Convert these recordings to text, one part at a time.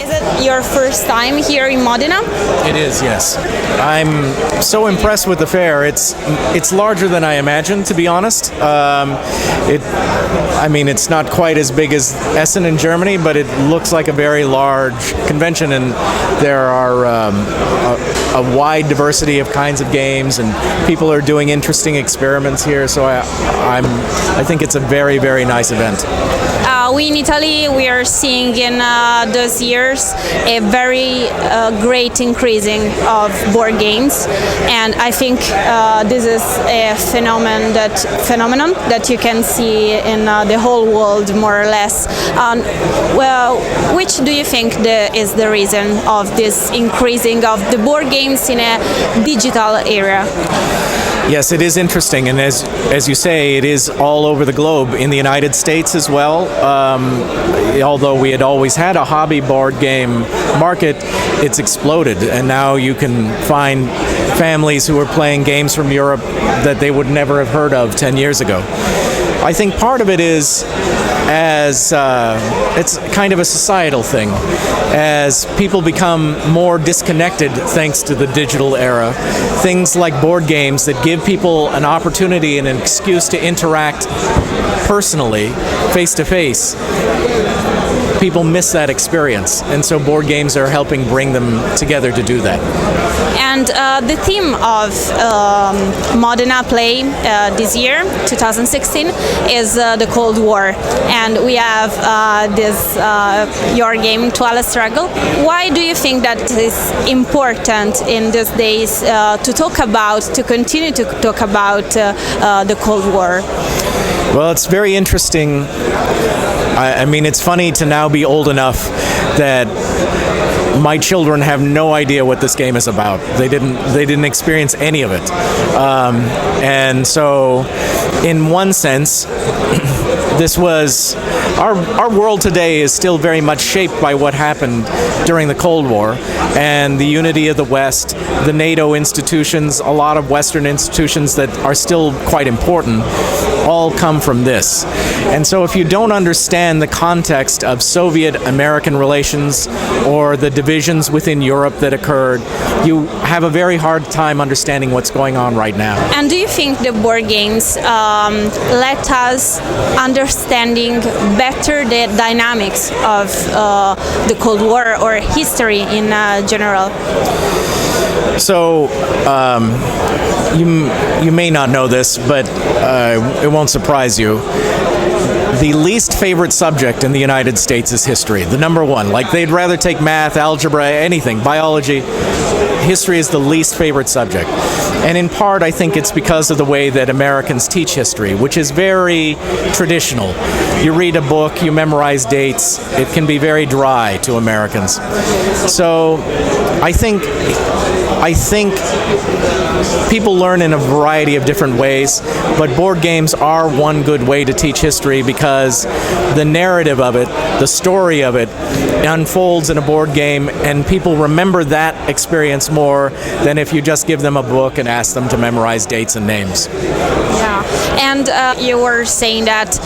Is it your first time here in Modena? It is, yes. I'm so impressed with the fair. It's larger than I imagined, to be honest. It's not quite as big as Essen in Germany, but it looks like a very large convention, and there are a wide diversity of kinds of games, and people are doing interesting experiments here. So I think it's a very, very nice event. We in Italy, we are seeing in those years a very great increasing of board games, and I think this is a phenomenon that you can see in the whole world, more or less. Which do you think is the reason of this increasing of the board games in a digital era? Yes, it is interesting, and as you say, it is all over the globe. In the United States as well, although we had always had a hobby board game market, it's exploded, and now you can find families who are playing games from Europe that they would never have heard of 10 years ago. I think part of it is it's kind of a societal thing. As people become more disconnected thanks to the digital era, things like board games that give people an opportunity and an excuse to interact personally, face to face, people miss that experience, and so board games are helping bring them together to do that. And the theme of Modena Play this year, 2016, is the Cold War, and we have your game, Twilight Struggle. Why do you think that is important in these days to continue to talk about the Cold War? Well, it's very interesting. I mean, it's funny to now be old enough that my children have no idea what this game is about. They didn't experience any of it, and so, in one sense, this was our world today is still very much shaped by what happened during the Cold War and the unity of the West, the NATO institutions, a lot of Western institutions that are still quite important, all come from this. And so if you don't understand the context of Soviet-American relations or the divisions within Europe that occurred, you have a very hard time understanding what's going on right now. And do you think the board games let us understanding better the dynamics of the Cold War or history in general? So, you may not know this, but it won't surprise you. The least favorite subject in the United States is history, the number one. Like, they'd rather take math, algebra, anything, biology. History is the least favorite subject. And in part, I think it's because of the way that Americans teach history, which is very traditional. You read a book, you memorize dates. It can be very dry to Americans. So I think people learn in a variety of different ways, but board games are one good way to teach history because the narrative of it, the story of it, unfolds in a board game, and people remember that experience more than if you just give them a book and ask them to memorize dates and names. Yeah, and you were saying that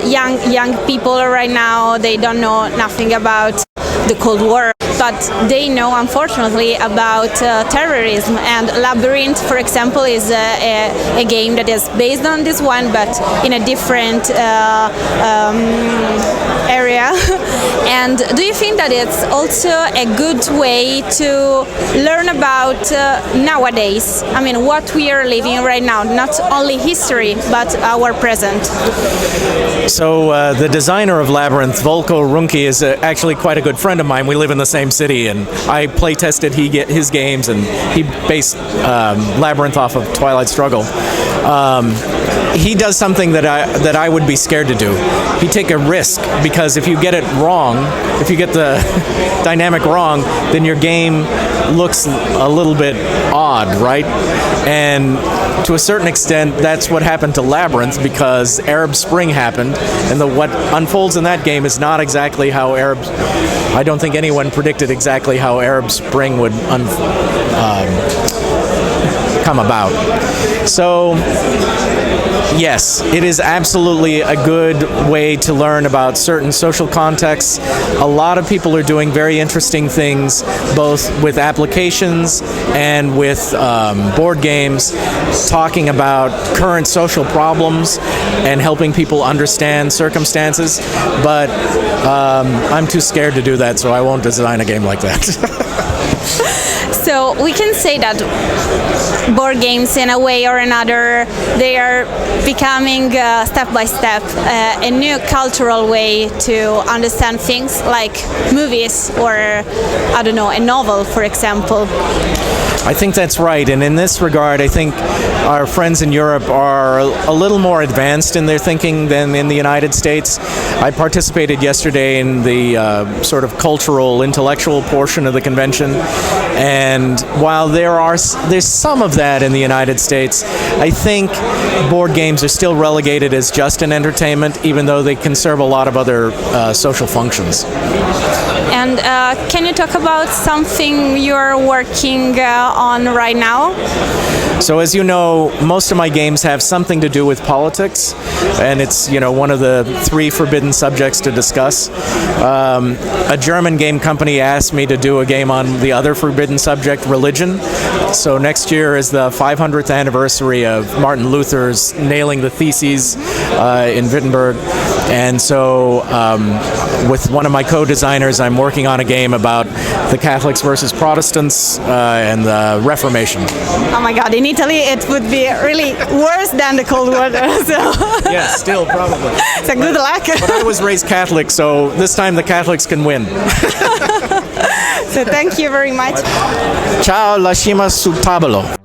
young people right now, they don't know nothing about the Cold War, but they know, unfortunately, about terrorism. And Labyrinth, for example, is a game that is based on this one, but in a different area. And do you think that it's also a good way to learn about nowadays? I mean, what we are living right now, not only history, but our present. So the designer of Labyrinth, Volko Runke, is actually quite a good friend of mine. We live in the same city, and I play tested his games, and he based Labyrinth off of Twilight Struggle. He does something that I would be scared to do. He take a risk, because if you get it wrong, if you get the dynamic wrong, then your game looks a little bit odd, right? And to a certain extent, that's what happened to Labyrinth, because Arab Spring happened, and what unfolds in that game is not exactly how I don't think anyone predicted exactly how Arab Spring would come about. So, yes, it is absolutely a good way to learn about certain social contexts. A lot of people are doing very interesting things, both with applications and with board games, talking about current social problems and helping people understand circumstances. But I'm too scared to do that, so I won't design a game like that. So we can say that board games, in a way or another, they are becoming step by step a new cultural way to understand things, like movies or, I don't know, a novel, for example. I think that's right, and in this regard, I think our friends in Europe are a little more advanced in their thinking than in the United States. I participated yesterday in the sort of cultural, intellectual portion of the convention, and while there's some of that in the United States, I think board games are still relegated as just an entertainment, even though they can serve a lot of other social functions. And can you talk about something you're working on right now? So as you know, most of my games have something to do with politics, and it's, you know, one of the 3 forbidden subjects to discuss. A German game company asked me to do a game on the other forbidden subject, religion. So next year is the 500th anniversary of Martin Luther's nailing the theses in Wittenberg, and so with one of my co-designers, I'm working on a game about the Catholics versus Protestants and the Reformation. Oh my God, in Italy it would be really worse than the Cold War. So. Yes, still probably. So good luck. But I was raised Catholic, so this time the Catholics can win. So thank you very much. Ciao, lasciamo sul tavolo.